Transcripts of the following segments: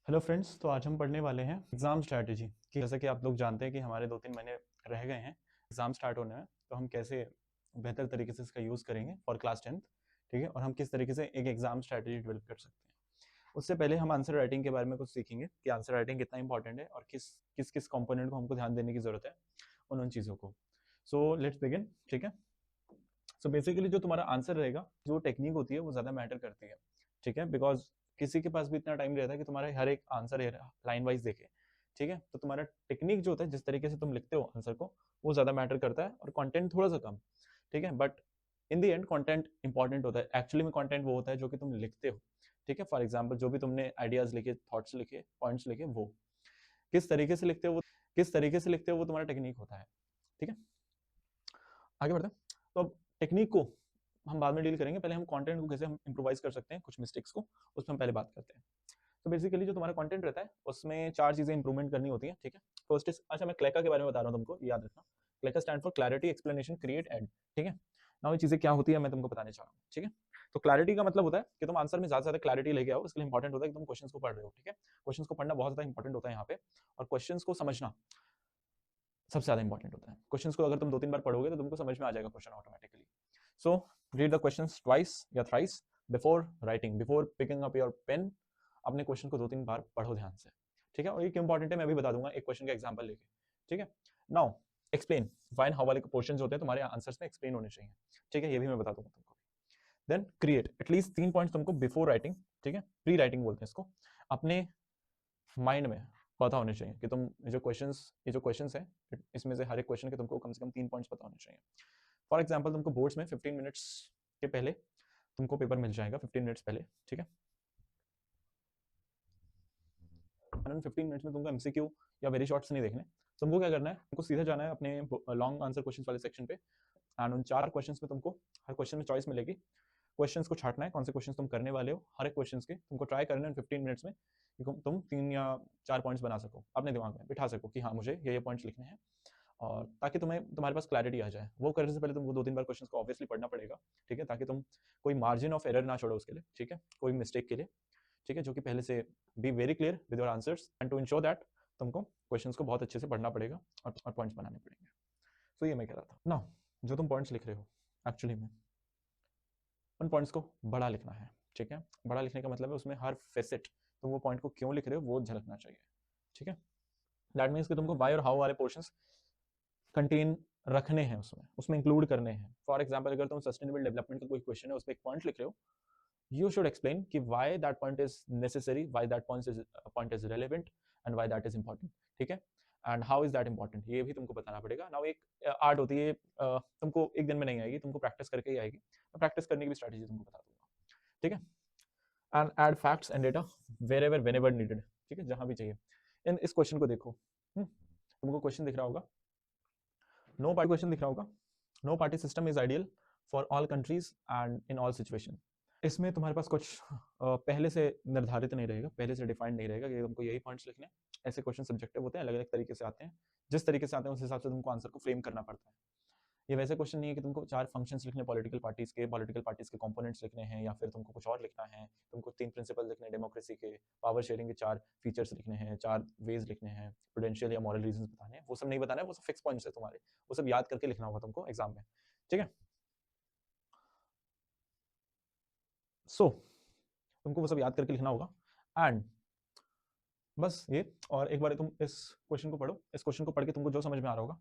Hello friends, तो आज हम पढ़ने वाले हैं एग्ज़ाम स्ट्रैटेजी कि जैसा कि आप लोग जानते हैं कि हमारे 2-3 महीने रह गए हैं एग्ज़ाम स्टार्ट होने में। तो हम कैसे बेहतर तरीके से इसका यूज़ करेंगे फॉर क्लास 10th, ठीक है? और हम किस तरीके से एक एग्ज़ाम स्ट्रैटेजी डेवलप कर सकते हैं। उससे पहले हम आंसर राइटिंग के बारे में कुछ सीखेंगे कि आंसर राइटिंग कितना इंपॉर्टेंट है और किस कंपोनेंट को हमको ध्यान देने की ज़रूरत है उन चीज़ों को। सो लेट्स बिगिन, ठीक है? सो बेसिकली जो तुम्हारा आंसर रहेगा, जो टेक्निक होती है वो ज़्यादा मैटर करती है, ठीक है? बिकॉज किसी के पास भी इतना टाइम रहता है कि तुम्हारे हर एक आंसर लाइन वाइज देखे, ठीक है? तो तुम्हारा टेक्निक जो होता है, जिस तरीके से तुम लिखते हो आंसर को, वो ज़्यादा मैटर करता है और कंटेंट थोड़ा सा कम, ठीक है? But in the and content important होता है। एक्चुअली में कंटेंट वो होता है जो कि तुम लिखते हो, ठीक है? फॉर एग्जाम्पल जो भी तुमने आइडियाज लिखे, थॉट्स लिखे, पॉइंट्स लिखे, वो किस तरीके से लिखते हो वो तुम्हारा टेक्निक होता है, ठीक है? आगे बढ़ते हैं। तो अब टेक्निक को हम बाद में डील करेंगे, पहले हम कंटेंट को कैसे हम इम्प्रोवाइज कर सकते हैं, कुछ मिस्टेक्स को, उसमें हम पहले बात करते हैं। तो बेसिकली जो तुम्हारा कंटेंट रहता है उसमें 4 चीजें इंप्रूवमेंट करनी होती है, ठीक है? फर्स्ट इज, अच्छा मैं क्लेका के बारे में बता रहा हूँ तुमको, याद रखना। क्लेका stand for clarity, explanation, create, add, ठीक है? ना ये चीजें क्या होती है मैं तुमको बताने चाह रहा हूँ, ठीक है? तो क्लैरिटी का मतलब होता है कि तुम आंसर में ज्यादा से ज्यादा क्लैरिटी लेके आओ। इसके लिए इंपॉर्टेंट होता है कि तुम क्वेश्चंस को पढ़ रहे हो, ठीक है? क्वेश्चंस को पढ़ना बहुत ज्यादा इंपॉर्टेंट होता है यहाँ पे, और क्वेश्चंस को समझना सबसे ज्यादा इंपॉर्टेंट होता है। क्वेश्चंस को अगर तुम 2-3 बार पढ़ोगे तो तुमको समझ में आ जाएगा question automatically. So read the questions twice या thrice before writing, before picking up your pen. अपने क्वेश्चन को 2-3 बार पढ़ो ध्यान से, ठीक है? और ये क्यों इंपॉर्टेंट है मैं अभी बता दूंगा एक क्वेश्चन का एग्जांपल लेके, ठीक है? नाउ एक्सप्लेन, फाइन हाउ वाले पोर्शंस होते हैं तुम्हारे आंसर्स में एक्सप्लेन होने चाहिए, ठीक है? ये भी मैं बता दूंगा तुमको। देन क्रिएट एटलीस्ट 3 पॉइंट्स तुमको बिफोर राइटिंग, ठीक है? प्री राइटिंग बोलते हैं इसको। अपने माइंड में पता होने चाहिए कि तुम ये जो क्वेश्चंस है, इसमें से हर एक क्वेश्चन के तुमको कम से कम 3 पॉइंट्स पता होने चाहिए। फॉर एग्जाम्पल तुमको बोर्ड्स में 15 मिनट्स के पहले तुमको पेपर मिल जाएगा, 15 मिनट्स पहले, ठीक है? 15 मिनट्स में तुमको एमसीक्यू या वेरी शॉर्ट्स नहीं देखने। तुमको क्या करना है, तुमको सीधा जाना है अपने लॉन्ग आंसर क्वेश्चन वाले सेक्शन पे, एंड उन 4 क्वेश्चन में तुमको हर क्वेश्चन में चॉइस मिलेगी। क्वेश्चंस को छांटना है, कौन से क्वेश्चंस तुम करने वाले हो, हर एक क्वेश्चंस के तुमको ट्राई करना है 15 मिनट्स में कि तुम 3 या 4 पॉइंट्स बना सको, अपने दिमाग में बिठा सको कि हाँ मुझे ये पॉइंट्स लिखने हैं, और ताकि तुम्हारे पास क्लैरिटी आ जाए। वो करने से पहले तुमको 2-3 बार क्वेश्चंस को ऑब्वियसली पढ़ना पड़ेगा, ठीक है? ताकि तुम कोई मार्जिन ऑफ एरर ना छोड़ो उसके लिए, ठीक है? कोई मिस्टेक के लिए, ठीक है? जो कि पहले से be very clear with your answers, and to ensure that तुमको क्वेश्चंस को बहुत अच्छे से पढ़ना पड़ेगा और पॉइंट्स बनाने पड़ेंगे। तो ये मैं कह रहा था ना, जो तुम पॉइंट्स लिख रहे हो एक्चुअली में उन पॉइंट्स को बड़ा लिखना है, ठीक है? बड़ा लिखने का मतलब है उसमें हर फेसेट, तुम वो पॉइंट को क्यों लिख रहे हो वो झलकना चाहिए, ठीक है? दैट मीन्स कि तुमको वाई और हाउ वाले पोर्शंस कंटेन रखने हैं, उसमें इंक्लूड करने हैं। फॉर एग्जाम्पल अगर तुम सस्टेनेबल डेवलपमेंट का कोई क्वेश्चन है, उसमें एक पॉइंट लिख रहे हो, you should explain कि why that point is necessary, why that point is relevant, and why that is important, ठीक है? and how is that important, ये भी तुमको बताना पड़ेगा। नाउ एक आर्ट होती है, तुमको एक दिन में नहीं आएगी, तुमको प्रैक्टिस करके ही आएगी। मैं प्रैक्टिस करने की भी स्ट्रैटेजी तुमको बता दूंगा, ठीक है? And add facts and data wherever whenever needed, ठीक है? जहां भी चाहिए। इन इस क्वेश्चन को देखो, तुमको क्वेश्चन दिख रहा होगा, नो पार्टी क्वेश्चन दिख रहा होगा, no party system is ideal for all countries and in all situation. इसमें तुम्हारे पास कुछ पहले से निर्धारित नहीं रहेगा, पहले से डिफाइंड नहीं रहेगा कि तुमको यही पॉइंट्स लिखने हैं। ऐसे क्वेश्चन सब्जेक्टिव होते हैं, अलग अलग तरीके से आते हैं। जिस तरीके से आते हैं उस हिसाब से तुमको आंसर को फ्रेम करना पड़ता है। ये वैसे क्वेश्चन नहीं है कि तुमको 4 फंक्शंस लिखने पॉलिटिकल पार्टीज के कंपोनेंट्स लिखने हैं, या फिर तुमको कुछ और लिखना है। तुमको 3 प्रिंसिपल लिखने हैं डेमोक्रेसी के, पावर शेयरिंग के 4 फीचर्स लिखने हैं, 4 वेज लिखने हैं, प्रूडेंशियल या मॉरल रीजंस बताने हैं। वो सब नहीं बताना है, वो सब फिक्स पॉइंट्स है तुम्हारे, वो सब याद करके लिखना होगा तुमको एग्जाम में, ठीक है? सो तुमको वो सब याद करके लिखना होगा, एंड बस ये। और एक बार तुम इस क्वेश्चन को पढ़ो, इस क्वेश्चन को पढ़ के तुमको जो समझ में आ रहा होगा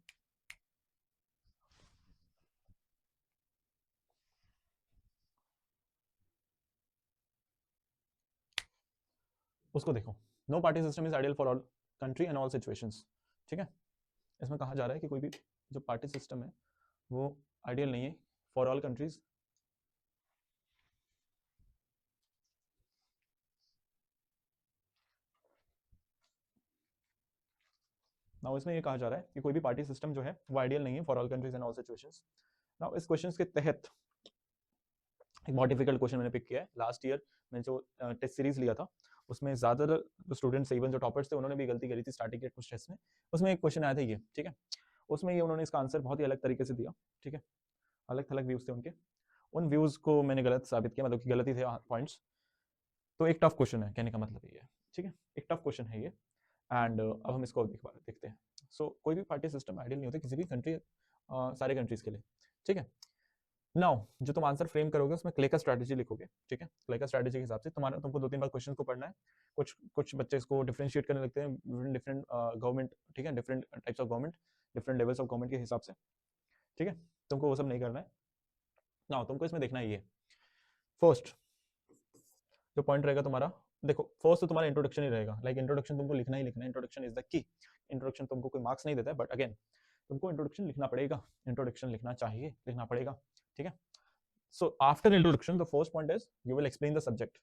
उसको देखो। No party system is ideal for all country and all situations, ठीक है? इसमें कहा जा रहा है कि कोई भी जो पार्टी सिस्टम है वो आइडियल नहीं है फॉर ऑल कंट्रीज। नाउ इसमें ये कहा जा रहा है कि कोई भी पार्टी सिस्टम जो है वो आइडियल नहीं है for all countries and all situations. Now इस क्वेश्चन के तहत एक बहुत डिफिकल्ट क्वेश्चन मैंने पिक किया है। लास्ट ईयर मैंने जो टेस्ट सीरीज लिया था उसमें ज्यादातर जो स्टूडेंट्स इवन जो टॉपर्स थे उन्होंने भी गलती करी थी स्टार्टिंग के कुछ टेस्ट में। उसमें एक क्वेश्चन आया था ये, ठीक है? उसमें ये उन्होंने इसका आंसर बहुत ही अलग तरीके से दिया, ठीक है? अलग थलग व्यूज थे उनके, उन व्यूज को मैंने गलत साबित किया, मतलब कि गलत ही थे पॉइंट्स। तो एक टफ क्वेश्चन है, कहने का मतलब ये है, ठीक है, एक टफ क्वेश्चन है ये। एंड अब हम इसको देखते हैं। सो कोई भी पार्टी सिस्टम आइडियल नहीं होता किसी भी कंट्री, सारे कंट्रीज के लिए, ठीक है। नाउ जो तुम आंसर फ्रेम करोगे उसमें क्ले का स्ट्रैटेजी लिखोगे, ठीक है। क्ले का स्ट्रैटेजी के हिसाब से तुम्हारा तुमको 2-3 बार क्वेश्चन को पढ़ना है। कुछ कुछ बच्चे इसको डिफरेंशिएट करने लगते हैं डिफरेंट गवर्नमेंट, ठीक है, different types of government, different levels of government के हिसाब से, ठीक है। तुमको वो सब नहीं करना है। नाउ तुमको इसमें देखना है ये फर्स्ट जो पॉइंट रहेगा तुम्हारा, देखो फर्स्ट तो तुम्हारा इंट्रोडक्शन ही रहेगा। लाइक इंट्रोडक्शन तुमको लिखना ही लिखना है, introduction is the key. Introduction तुमको कोई मार्क्स नहीं देता है, बट अगेन तुमको इंट्रोडक्शन लिखना पड़ेगा, इंट्रोडक्शन लिखना चाहिए, लिखना पड़ेगा, ठीक है। So after introduction the first point is you will explain the subject,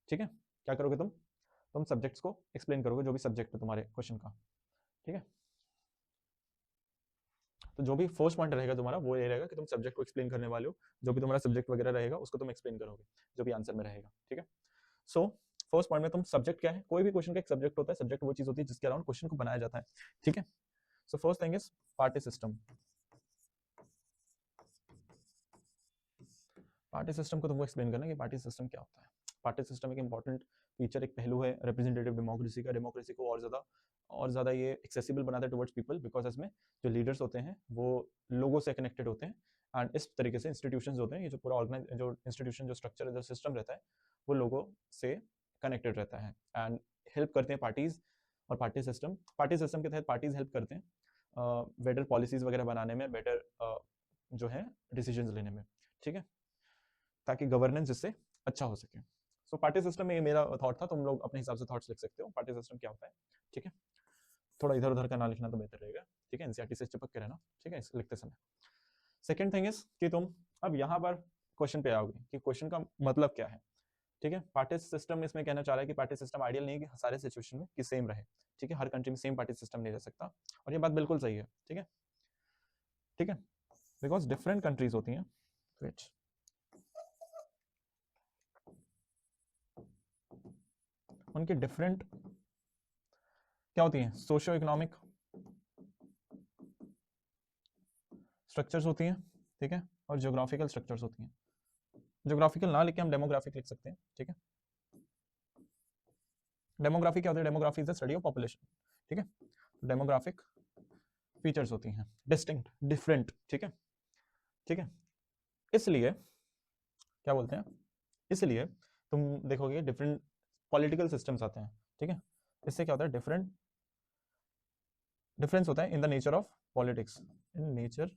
ठीक है। क्या करोगे तुम सब्जेक्ट्स को एक्सप्लेन करोगे, जो भी सब्जेक्ट है तुम्हारे क्वेश्चन का, ठीक है। तो जो भी फर्स्ट पॉइंट रहेगा तुम्हारा वो ये रहेगा कि तुम सब्जेक्ट को एक्सप्लेन करने वाले हो, जो भी तुम्हारा सब्जेक्ट वगैरह रहेगा उसको तुम एक्सप्लेन करोगे, जो भी आंसर में रहेगा, ठीक है। सो फर्स्ट पॉइंट में तुम सब्जेक्ट क्या है, कोई भी क्वेश्चन का एक सब्जेक्ट होता है, सब्जेक्ट वो चीज होती है जिसके अराउंड क्वेश्चन को बनाया जाता है, ठीक है। So first thing is party system. Party system को तुमको एक्सप्लेन करना है कि पार्टी सिस्टम क्या होता है। पार्टी सिस्टम एक इंपॉर्टेंट फीचर, एक पहलू है रिप्रेजेंटेटिव डेमोक्रेसी का। डेमोक्रेसी को और ज़्यादा ये एक्सेसिबल बनाता है टुवर्ड्स पीपल, बिकॉज इसमें जो लीडर्स होते हैं वो लोगों से कनेक्टेड होते हैं। एंड इस तरीके से इंस्टीट्यूशंस होते हैं, ये जो पूरा ऑर्गेनाइज जो इंस्टीट्यूशन जो स्ट्रक्चर जो सिस्टम रहता है वो लोगों से कनेक्टेड रहता है एंड हेल्प करते हैं पार्टीज। और पार्टी सिस्टम के तहत पार्टीज हेल्प करते हैं बेटर पॉलिसीज वगैरह बनाने में, बेटर जो है डिसीजंस लेने में, ठीक है, ताकि गवर्नेंस जिससे अच्छा हो सके। सो पार्टी सिस्टम में ये मेरा थॉट था, तुम लोग अपने हिसाब से थॉट्स लिख सकते हो पार्टी सिस्टम क्या होता है, ठीक है। थोड़ा इधर उधर का ना लिखना तो बेहतर रहेगा, ठीक है, एनसीईआरटी से चिपक के रहना, ठीक है, लिखते समय। सेकंड थिंग इज कि तुम अब यहाँ पर क्वेश्चन पे आओगे कि क्वेश्चन का मतलब क्या है, ठीक है। पार्टी सिस्टम इसमें कहना चाह रहा है कि पार्टी सिस्टम आइडियल नहीं है कि सारे सिचुएशन में कि सेम रहे, ठीक है, हर कंट्री में सेम पार्टी सिस्टम नहीं रह सकता, और ये बात बिल्कुल सही है, ठीक है, ठीक है, बिकॉज डिफरेंट कंट्रीज होती हैं, which उनके डिफरेंट क्या होती हैं, सोशियो इकोनॉमिक स्ट्रक्चर्स होती हैं, ठीक है, और ज्योग्राफिकल स्ट्रक्चर्स होती हैं। ज्योग्राफिकल ना लिख के हम डेमोग्राफिक लिख सकते हैं, ठीक है। डेमोग्राफी क्या होती है, demography is the study of population, ठीक है। डेमोग्राफिक फीचर्स होती हैं डिस्टिंक्ट, डिफरेंट, ठीक है, ठीक है। इसलिए क्या बोलते हैं, इसलिए तुम देखोगे डिफरेंट पॉलिटिकल सिस्टम्स आते हैं, ठीक है। इससे क्या होता है, डिफरेंस होता है in the nature of politics, in nature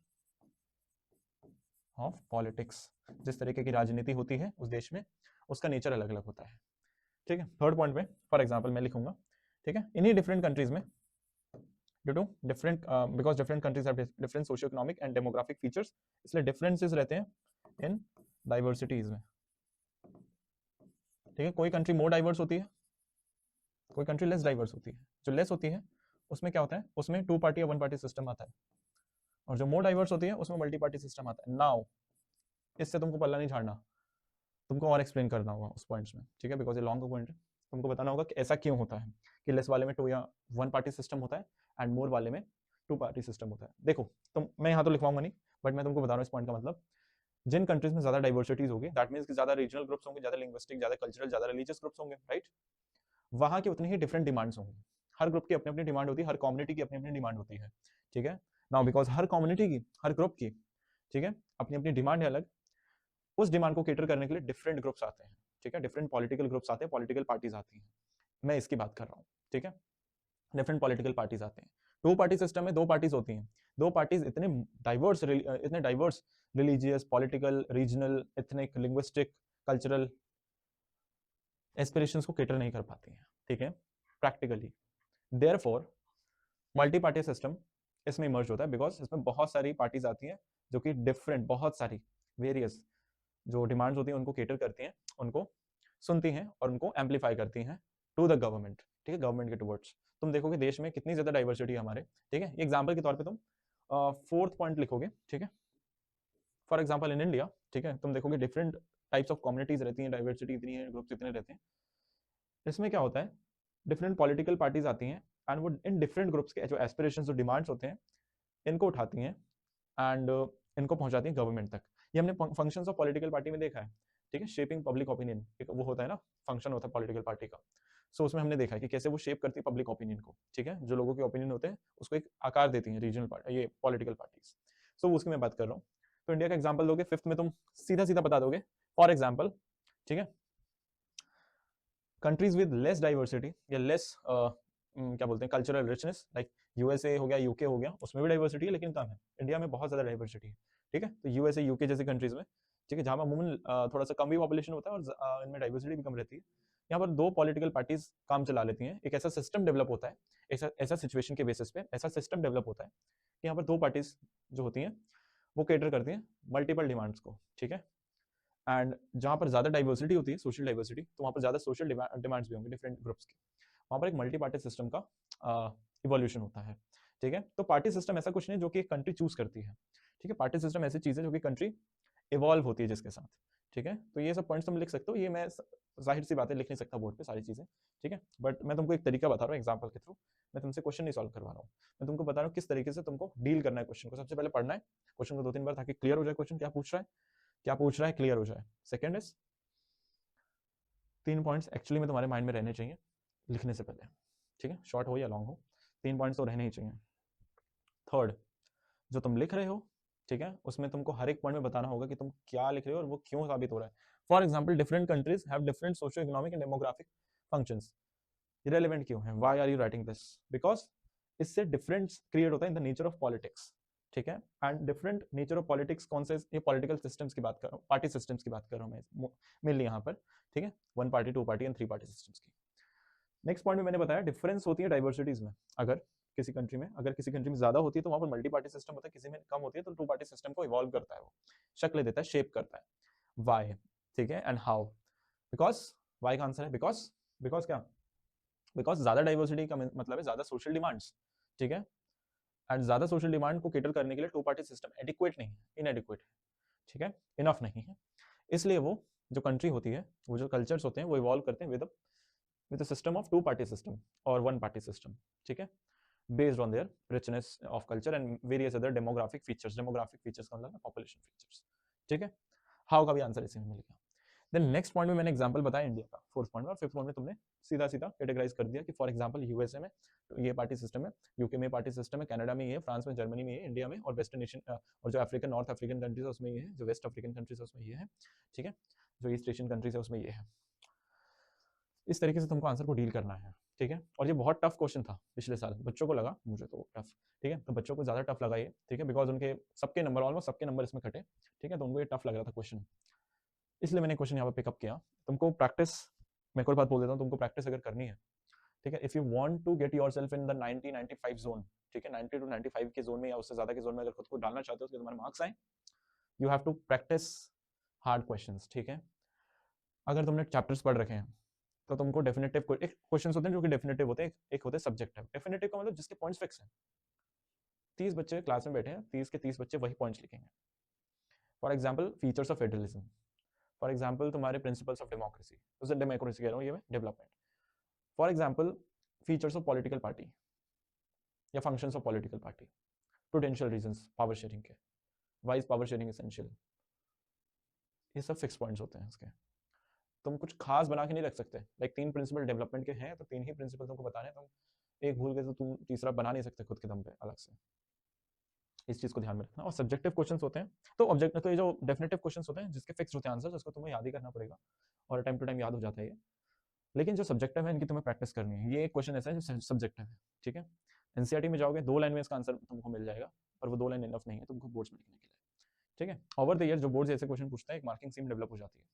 of politics. जिस तरीके की राजनीति होती है उस देश में उसका नेचर अलग अलग होता है, ठीक है। थर्ड पॉइंट में फॉर एग्जांपल मैं लिखूंगा, ठीक है, इन्हीं डिफरेंट कंट्रीज में due to different because different countries have different socio economic and demographic features, इसलिए डिफरेंसेस रहते हैं इन डाइवर्सिटीज में, ठीक है। कोई कंट्री मोर डाइवर्स होती है, कोई कंट्री लेस डाइवर्स होती है। जो लेस होती है उसमें क्या होता है, उसमें 2 पार्टी या 1 पार्टी सिस्टम आता है, और जो मोर डाइवर्स होती है उसमें मल्टी पार्टी सिस्टम आता है। नाउ इससे तुमको पल्ला नहीं झाड़ना, तुमको और एक्सप्लेन करना होगा उस पॉइंट्स में, ठीक है, बिकॉज ये लॉन्ग पॉइंट है। तुमको बताना होगा कि ऐसा क्यों होता है कि लेस वाले में 2 या 1 पार्टी सिस्टम होता है एंड मोर वाले में 2 पार्टी सिस्टम होता है। देखो मैं यहाँ तो लिखवाऊंगा नहीं, बट मैं तुमको बता रहा हूँ इस पॉइंट का मतलब, जिन कंट्रीज में ज्यादा डाइवर्सिटीज होगी दैट मीन्स कि ज्यादा रीजनल ग्रुप्स होंगे, ज्यादा लिंग्विस्टिक, ज्यादा कल्चरल, ज्यादा रिलीजियस ग्रुप्स होंगे, राइट। वहां के उतनी ही डिफरेंट डिमांड्स होंगी, हर ग्रुप की अपनी अपनी डिमांड होती है, हर कम्युनिटी की अपनी अपनी डिमांड होती है, ठीक है। नाउ बिकॉज हर कम्युनिटी की, हर ग्रुप की, ठीक है, अपनी अपनी डिमांड है अलग, उस डिमांड को केटर करने के लिए डिफरेंट ग्रुप्स आते हैं, ठीक है, डिफरेंट पॉलिटिकल ग्रुप्स आते हैं, पॉलिटिकल पार्टीज आती हैं, मैं इसकी बात कर रहा हूँ, ठीक है। डिफरेंट पॉलिटिकल पार्टीज आते हैं। 2 पार्टी सिस्टम में 2 पार्टीज होती हैं, 2 पार्टीज इतने diverse religious, political, regional, ethnic, linguistic, cultural aspirations को केटर नहीं कर पाती हैं, ठीक है, practically. Therefore multi party system इसमें इमर्ज होता है, बिकॉज इसमें बहुत सारी पार्टीज आती हैं जो कि डिफरेंट, बहुत सारी वेरियस जो डिमांड्स होती हैं उनको केटर करती हैं, उनको सुनती हैं और उनको एम्पलीफाई करती हैं टू द गवर्नमेंट, ठीक है, गवर्नमेंट के टुवर्ड्स। तुम देखोगे देश में कितनी ज्यादा डाइवर्सिटी है हमारे, ठीक है। एग्जाम्पल के तौर पे तुम फोर्थ पॉइंट लिखोगे, ठीक है, फॉर एग्जाम्पल इन इंडिया, ठीक है, तुम देखोगे डिफरेंट टाइप्स ऑफ कम्युनिटीज रहती हैं, डाइवर्सिटी इतनी है, ग्रुप्स इतने रहते हैं। इसमें क्या होता है, डिफरेंट पॉलिटिकल पार्टीज आती हैं एंड वो इन डिफरेंट ग्रुप्स के जो एस्पिरेशंस, जो डिमांड्स होते हैं, इनको उठाती हैं एंड इनको पहुंचाती हैं गवर्नमेंट तक। ये हमने फंक्शंस ऑफ पॉलिटिकल पार्टी में देखा है। ठीक है, शेपिंग पब्लिक ओपिनियन, एक वो होता है ना, फंक्शन होता है पॉलिटिकल पार्टी का। सो उसमें हमने देखा है कि कैसे वो शेप करती है पब्लिक ओपिनियन को, ठीक है, जो लोगों के ओपिनियन होते हैं उसको एक आकार देती हैं रीजनल पार्टी, ये पॉलिटिकल पार्टीज। सो उसकी मैं बात कर रहा हूँ। तो इंडिया का एग्जाम्पल दोगे, फिफ्थ में तुम सीधा सीधा बता दोगे, फॉर एग्जाम्पल, ठीक है, कंट्रीज विद लेस डाइवर्सिटी या लेस क्या बोलते हैं कल्चरल रिचनेस, लाइक यूएसए हो गया, यूके हो गया, उसमें भी डाइवर्सिटी है लेकिन कम है। इंडिया में बहुत ज्यादा डाइवर्सिटी है, ठीक है। तो यूएसए यूके जैसी कंट्रीज में, ठीक है, जहां पर अमूमन थोड़ा सा कम भी पॉपुलेशन होता है और इनमें डाइवर्सिटी भी कम रहती है, यहाँ पर दो पॉलिटिकल पार्टीज काम चला लेती हैं। एक ऐसा सिस्टम डेवलप होता है, ऐसा सिचुएशन के बेसिस पे ऐसा सिस्टम डेवलप होता है कि यहाँ पर दो पार्टीज जो होती हैं वो केटर करती हैं मल्टीपल डिमांड्स को, ठीक है। एंड जहाँ पर ज्यादा डाइवर्सिटी होती है, सोशल डाइवर्सिटी, तो वहाँ पर ज्यादा सोशल डिमांड्स भी होंगे डिफरेंट ग्रुप्स की, वहाँ पर एक मल्टी पार्टी सिस्टम का इवोल्यूशन होता है, ठीक है। तो पार्टी सिस्टम ऐसा कुछ नहीं जो कि एक कंट्री चूज करती है, ठीक है। पार्टी सिस्टम ऐसी चीज है जो कि कंट्री इवॉल्व होती है जिसके साथ, ठीक है। तो ये सब पॉइंट्स तुम लिख सकते हो, ये मैं जाहिर सी बातें लिख नहीं सकता बोर्ड पे सारी चीजें, ठीक है, बट मैं तुमको एक तरीका बता रहा हूँ एग्जाम्पल के थ्रू। मैं तुमसे क्वेश्चन नहीं सॉल्व करवा रहा हूँ, मैं तुमको बता रहा हूँ किस तरीके से तुमको डील करना है क्वेश्चन को। सबसे पहले पढ़ना है क्वेश्चन को 2-3 बार ताकि क्लियर हो जाए क्वेश्चन क्या पूछ रहा है, क्या पूछ रहा है, क्लियर हो जाए। सेकेंड इज 3 पॉइंट्स एक्चुअली में तुम्हारे माइंड में रहने चाहिए लिखने से पहले, ठीक है, शॉर्ट हो या लॉन्ग हो, 3 पॉइंट्स तो रहने ही चाहिए। थर्ड, जो तुम लिख रहे हो, ठीक है, उसमें तुमको हर एक पॉइंट में बताना होगा कि तुम क्या लिख रहे हो और वो क्यों साबित हो रहा है। For example, different countries have different socio economic and demographic functions. Relevant क्यों है, why are you writing this, because इससे डिफरेंस क्रिएट होता है in the nature of politics, ठीक है। And different nature of politics कौन से, ये पॉलिटिकल सिस्टम्स की बात कर रहा हूँ, पार्टी सिस्टम्स की बात कर रहा हूँ मैं मेनली यहाँ पर, ठीक है, 1 party 2 party and 3 party systems की। नेक्स्ट पॉइंट में मैंने बताया डिफरेंस होती है डाइवर्सिटीज में, अगर किसी कंट्री में, अगर किसी कंट्री में ज्यादा होती है तो वहां पर मल्टी पार्टी सिस्टम होता है, किसी में कम होती है तो 2 पार्टी सिस्टम को इवॉल्व करता है, वो शक्ल देता है, शेप करता है। वाई, ठीक है, एंड हाउ, बिकॉज वाई का आंसर है बिकॉज, बिकॉज क्या, बिकॉज ज्यादा डाइवर्सिटी का मतलब है ज्यादा सोशल डिमांड्स, ठीक है, एंड ज्यादा सोशल डिमांड को कैटर करने के लिए 2 पार्टी सिस्टम एडिक्वेट नहीं है, इनएडिक्वेट है, ठीक है, इनफ नहीं है। इसलिए वो जो कंट्री होती है, वो जो कल्चर्स होते हैं वो इवॉल्व करते हैं with a system of 2 party system or 1 party system, ठीक है, based on their richness of culture and various other demographic features का मतलब है population features, ठीक है। हाउ का भी आंसर इसी में मिल गया। देन नेक्स्ट पॉइंट में मैंने एग्जांपल बताया इंडिया का, फोर्थ पॉइंट में, और फिफ्थ पॉइंट में तुमने सीधा सीधा कैटेगराइज कर दिया कि फॉर एग्जांपल यूएसए में तो ये पार्टी सिस्टम है, यूके में पार्टी सिस्टम है, कनाडा में ये है, फ्रांस में, जर्मनी में ये, इंडिया में, और वेस्टर्न एशियन और जो अफ्रीकन नॉर्थ अफ्रीकन कंट्रीज है उसमें ये है, जो वेस्ट अफ्रीकन कंट्रीज है उसमें ये है, ठीक है, जो ईस्ट एशियन कंट्रीज है उसमें ये है। इस तरीके से तुमको आंसर को डील करना है, ठीक है। और ये बहुत टफ क्वेश्चन था पिछले साल, बच्चों को लगा, मुझे तो टफ, ठीक है, तो बच्चों को ज्यादा टफ लगा ये, ठीक है, बिकॉज उनके सबके नंबर, ऑलमोस्ट सबके नंबर इसमें कटे, ठीक है, तो उनको ये टफ लग रहा था क्वेश्चन, इसलिए मैंने क्वेश्चन यहाँ पे पिकअप किया। तुमको प्रैक्टिस, मैं एक और बात बोल देता हूँ, तुमको प्रैक्टिस अगर करनी है, ठीक है, if you want to get yourself in the 90-95 zone, ठीक है, 90 to 95 के जोन में या उससे ज्यादा के जोन में अगर खुद को डालना चाहते हो तो तुम्हारे मार्क्स आए, you have to practice hard questions, ठीक है। अगर तुमने चैप्टर्स पढ़ रखे हैं तो तुमको डेफिनेटिव क्वेश्चंस होते हैं जो कि डेफिनेटिव होते हैं, एक होते हैं सब्जेक्टिव। डेफिनेटिव का मतलब जिसके पॉइंट्स फिक्स हैं, 30 बच्चे क्लास में बैठे हैं, 30 के 30 बच्चे वही पॉइंट्स लिखेंगे। For example features of federalism, for example तुम्हारे प्रिंसिपल्स ऑफ डेमोक्रेसी, उसे डेमोक्रेसी कह रहा हूँ ये मैं, development, for example features of political party या functions of political party, prudential reasons power sharing के, वाइज पावर शेयरिंग एसेंशियल, ये सब फिक्स पॉइंट्स होते हैं इसके। तुम कुछ खास बना के नहीं रख सकते, लाइक 3 प्रिंसिपल डेवलपमेंट के हैं तो 3 ही प्रिंसिपल तुमको बताने हैं, तुम एक भूल गए तो तुम तीसरा बना नहीं सकते खुद के दम पे अलग से, इस चीज को ध्यान में रखना। और सब्जेक्टिव क्वेश्चंस होते हैं तो ऑब्जेक्ट, तो ये जो डेफिनेटिव क्वेश्चंस होते हैं जिसके फिक्स होते हैं आंसर, उसको तुम्हें याद ही करना पड़ेगा और टाइम टू टाइम याद हो जाता है ये। लेकिन जो सब्जेक्टिव है इनकी तुम्हें प्रैक्टिस करनी है। ये एक क्वेश्चन ऐसा है जो सब्जेक्टिव है, ठीक है। एनसीईआरटी में जाओगे 2 लाइन में इसका आंसर तुमको मिल जाएगा, पर वो 2 लाइन इनफ नहीं है तुमको बोर्ड्स में लिखने के लिए, ठीक है। ओवर द ईयर जो बोर्ड ऐसे क्वेश्चन पूछता है एक मार्किंग सीम डेवलप हो जाती है।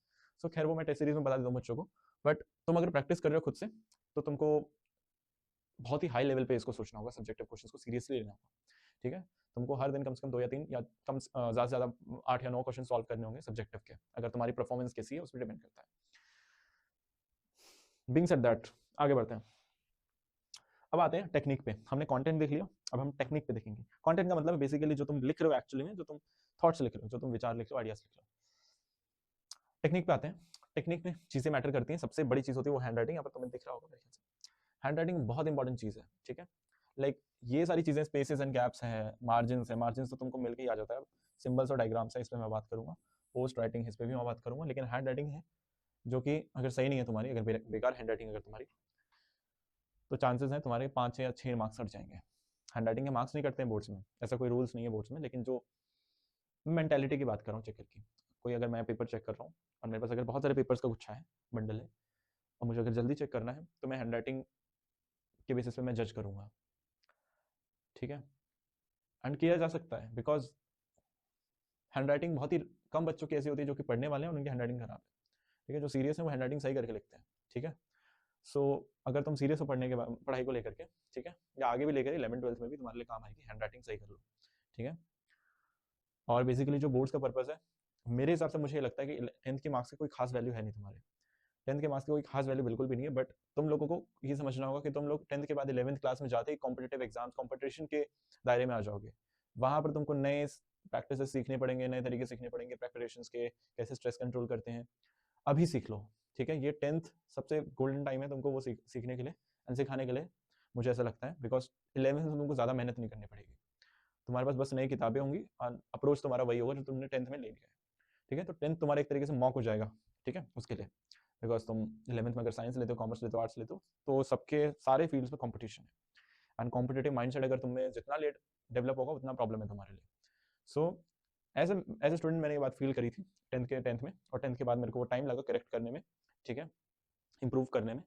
सो खैर वो मैं टेस्ट सीरीज में बता देता हूँ बच्चों को, बट तुम अगर प्रैक्टिस कर रहे हो खुद से तो तुमको बहुत ही हाई लेवल पे इसको सोचना होगा, सब्जेक्टिव क्वेश्चंस को सीरियसली लेना होगा, ठीक है। तुमको हर दिन कम से कम 2 या 3 या कम ज्यादा से ज्यादा 8 या 9 क्वेश्चन सॉल्व करने होंगे सब्जेक्टिव के, अगर तुम्हारी परफॉर्मेंस कैसी है उस पर डिपेंड करता है। बीइंग सेड दैट, आगे बढ़ते हैं। अब आते हैं टेक्निक पे। हमने कंटेंट देख लिया, अब हम टेक्निक पे देखेंगे। कंटेंट का मतलब बेसिकली जो तुम लिख रहे हो एक्चुअली में, जो तुम थॉट्स लिख रहे हो, जो तुम विचार लिख रहे हो, आइडियाज लिख रहे हो। टेक्निक पे आते हैं। टेक्निक में चीजें मैटर करती हैं, सबसे बड़ी चीज होती है वो हैंड राइटिंग। यहाँ पर तुम्हें दिख रहा होगा मेरे ख्याल से, हैंड राइटिंग बहुत इंपॉर्टेंट चीज है, ठीक है। लाइक ये सारी चीजें, स्पेसेस एंड गैप्स हैं, मार्जिन है, मार्जिन तो तुमको मिलकर ही आ जाता है, सिंबल्स और डायग्राम्स है, इस पर मैं बात करूंगा। पोस्ट राइटिंग इस पर भी मैं बात करूँगा, लेकिन हैंड राइटिंग है जो कि अगर सही नहीं है तुम्हारी, अगर बेकार हैंड राइटिंग अगर तुम्हारी, तो चांसेस हैं तुम्हारे 5 या 6 मार्क्स हट जाएंगे। हैंड राइटिंग के मार्क्स नहीं करते हैं बोर्ड्स में, ऐसा कोई रूल्स नहीं है बोर्ड्स में, लेकिन जो मेंटालिटी की बात कर रहा हूँ चेकर की, कोई अगर मैं पेपर चेक कर रहा हूँ और मेरे पास अगर बहुत सारे पेपर्स का गुच्छा है, बंडल है, और मुझे अगर जल्दी चेक करना है तो मैं हैंड राइटिंग के बेसिस पे मैं जज करूँगा, ठीक है। एंड किया जा सकता है, बिकॉज हैंड राइटिंग बहुत ही कम बच्चों की ऐसी होती है जो कि पढ़ने वाले हैं और उनकी हैंड राइटिंग खराब है, ठीक है। जो सीरियस है वो हैंड राइटिंग सही करके लिखते हैं, ठीक है। सो अगर तुम सीरियस हो पढ़ने के बाद, पढ़ाई को लेकर के, ठीक है, या आगे भी लेकर 11th-12th में भी तुम्हारे लिए काम आएगी, हैंड राइटिंग सही कर लो, ठीक है। और बेसिकली जो बोर्ड्स का पर्पस है, मेरे हिसाब से मुझे लगता है कि 10th के मार्क्स की कोई खास वैल्यू है नहीं तुम्हारे, 10th के मार्क्स की कोई खास वैल्यू बिल्कुल भी नहीं है। बट तुम लोगों को ये समझना होगा कि तुम लोग 10th के बाद 11th क्लास में जाते ही कॉम्पिटेटिव एग्जाम्स, कॉम्पिटिशन के दायरे में आ जाओगे। वहाँ पर तुमको नए प्रैक्टिस सीखने पड़ेंगे, नए तरीके सीखने पड़ेंगे प्रेपरेशन के, कैसे स्ट्रेस कंट्रोल करते हैं, अभी सीख लो, ठीक है। ये 10th सबसे गोल्डन टाइम है तुमको वो सीखने के लिए एंड सिखाने के लिए, मुझे ऐसा लगता है, बिकॉज 11th में तुमको ज़्यादा मेहनत नहीं करनी पड़ेगी, तुम्हारे पास बस नई किताबें होंगी और अप्रोच तुम्हारा वही होगा जो तुमने 10th में ले लिया है, ठीक है। तो 10th तुम्हारा एक तरीके से मॉक हो जाएगा, ठीक है, उसके लिए, बिकॉज तुम 11th में अगर साइंस लेते हो, कॉमर्स लेते हो, आर्ट्स लेते हो, तो सबके सारे फील्ड्स में कॉम्पिटिशन है एंड कॉम्पिटेटिव माइंडसेट अगर तुम्हें जितना लेट डेवलप होगा उतना प्रॉब्लम है तुम्हारे लिए। सो एज ए स्टूडेंट मैंने ये बात फील करी थी 10th में, और 10th के बाद मेरे को वो टाइम लगा करेक्ट करने में, ठीक है, इंप्रूव करने में।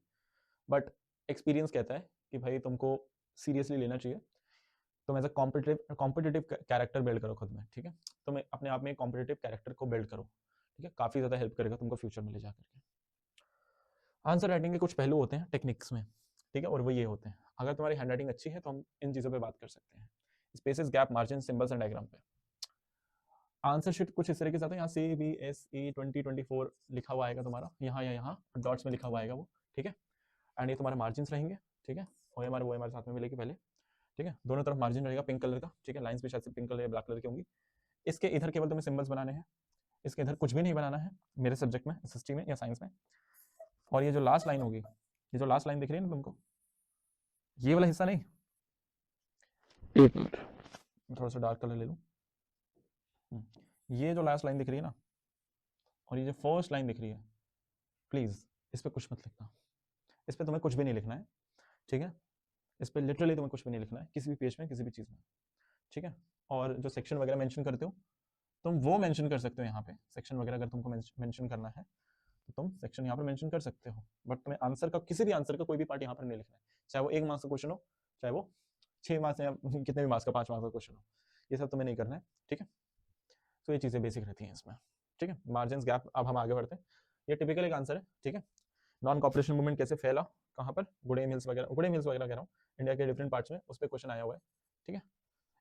बट एक्सपीरियंस कहता है कि भाई तुमको सीरियसली लेना चाहिए, तुम as a competitive character build करो खुद में, ठीक है। तुम अपने आप में कॉम्पिटेटिव कैरेक्टर को बिल्ड करो, ठीक है, काफ़ी ज़्यादा हेल्प करेगा तुमको फ्यूचर में ले जा करके। आंसर राइटिंग के कुछ पहलू होते हैं टेक्निक्स में, ठीक है, और वो ये होते हैं, अगर तुम्हारी हैंड राइटिंग अच्छी है तो हम इन चीज़ों पे बात कर सकते हैं, spaces, gap, margin, symbols and diagram पे। आंसर शीट कुछ इस तरीके से आता है, यहाँ CBSE 2024 लिखा हुआ आएगा तुम्हारा, यहाँ या यहाँ डॉट्स में लिखा हुआ आएगा वो, ठीक है। एंड ये तुम्हारे मार्जिन रहेंगे, ठीक है, OMR वो हमारे साथ में मिलेगी पहले, ठीक है, दोनों तरफ मार्जिन रहेगा पिंक कलर का, ठीक है, लाइंस भी शायद से पिंक कलर या ब्लैक कलर की होंगी। इसके इधर केवल तुम्हें सिंबल्स बनाने हैं, इसके इधर कुछ भी नहीं बनाना है मेरे सब्जेक्ट में, SST में या साइंस में। और ये जो लास्ट लाइन होगी, ये जो लास्ट लाइन दिख रही है ना तुमको, ये वाला हिस्सा नहीं, एक मिनट मैं थोड़ा सा डार्क कलर ले लूँ, ये जो लास्ट लाइन दिख रही है ना, और ये जो फर्स्ट लाइन दिख रही है, प्लीज़ इस पर कुछ मत लिखना, इस पर तुम्हें कुछ भी नहीं लिखना है, ठीक है, इस पर लिटरली तुम्हें कुछ भी नहीं लिखना है किसी भी पेज में, किसी भी चीज़ में, ठीक है। और जो सेक्शन वगैरह मेंशन करते हो तुम वो मेंशन कर सकते हो यहाँ पे, सेक्शन वगैरह अगर तुमको मेंशन करना है तो तुम सेक्शन यहाँ पर मेंशन कर सकते हो, बट तुम्हें आंसर का, किसी भी आंसर का कोई भी पार्ट यहाँ पर नहीं लिखना है, चाहे वो 1 मार्क्स का क्वेश्चन हो, चाहे वो 6 मार्क्स या कितने भी मार्क्स का 5 मार्क्स का क्वेश्चन हो, ये सब तुम्हें नहीं करना है, ठीक है। तो ये चीज़ें बेसिक रहती हैं इसमें, ठीक है। मार्जिन, गैप, अब हम आगे बढ़ते हैं, ये टिपिकल एक आंसर है, ठीक है। नॉन कॉपरेशन मूवमेंट कैसे फैला, कहाँ पर, गुड़े मिल्स वगैरह कह रहा हूँ, इंडिया के डिफरेंट पार्ट्स में, उस पर क्वेश्चन आया हुआ है, ठीक है।